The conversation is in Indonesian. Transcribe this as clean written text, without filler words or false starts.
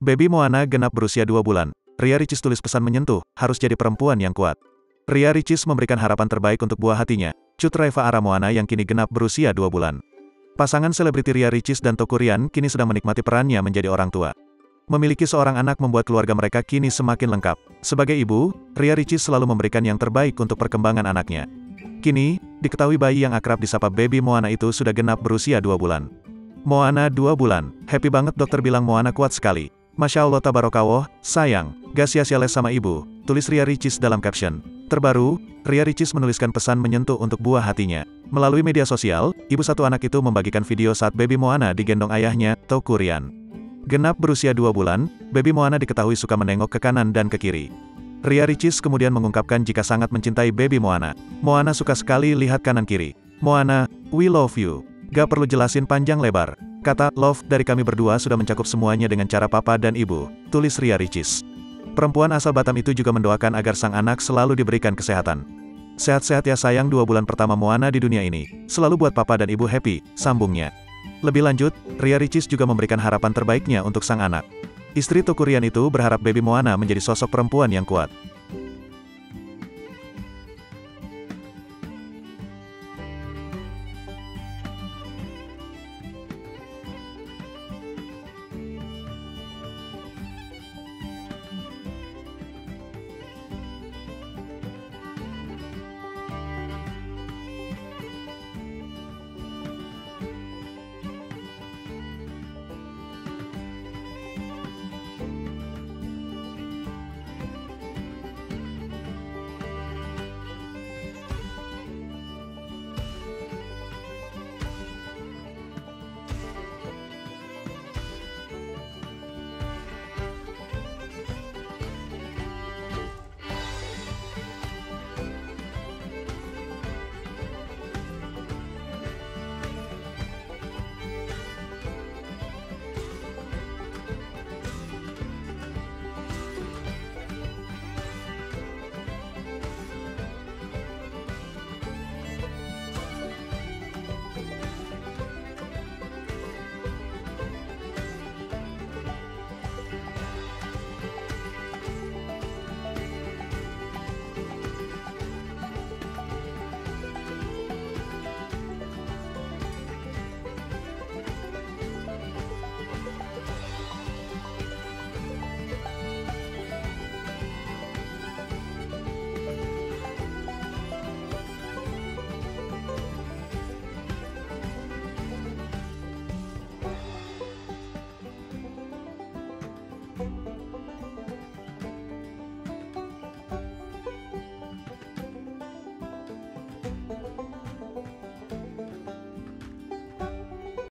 Baby Moana genap berusia 2 bulan. Ria Ricis tulis pesan menyentuh, harus jadi perempuan yang kuat. Ria Ricis memberikan harapan terbaik untuk buah hatinya, Cut Reva Ara Moana yang kini genap berusia 2 bulan. Pasangan selebriti Ria Ricis dan Teuku Ryan kini sedang menikmati perannya menjadi orang tua. Memiliki seorang anak membuat keluarga mereka kini semakin lengkap. Sebagai ibu, Ria Ricis selalu memberikan yang terbaik untuk perkembangan anaknya. Kini, diketahui bayi yang akrab disapa Baby Moana itu sudah genap berusia 2 bulan. Moana 2 bulan, happy banget dokter bilang Moana kuat sekali. Masya Allah tabarakallah, sayang, gak sia-sia les sama ibu, tulis Ria Ricis dalam caption. Terbaru, Ria Ricis menuliskan pesan menyentuh untuk buah hatinya. Melalui media sosial, ibu satu anak itu membagikan video saat Baby Moana digendong ayahnya, Teuku Ryan. Genap berusia 2 bulan, Baby Moana diketahui suka menengok ke kanan dan ke kiri. Ria Ricis kemudian mengungkapkan jika sangat mencintai Baby Moana. Moana suka sekali lihat kanan kiri. Moana, we love you. Gak perlu jelasin panjang lebar. Kata love dari kami berdua sudah mencakup semuanya dengan cara papa dan ibu, tulis Ria Ricis. Perempuan asal Batam itu juga mendoakan agar sang anak selalu diberikan kesehatan. Sehat-sehat ya sayang, 2 bulan pertama Moana di dunia ini. Selalu buat papa dan ibu happy, sambungnya. Lebih lanjut, Ria Ricis juga memberikan harapan terbaiknya untuk sang anak. Istri Teuku Ryan itu berharap Baby Moana menjadi sosok perempuan yang kuat.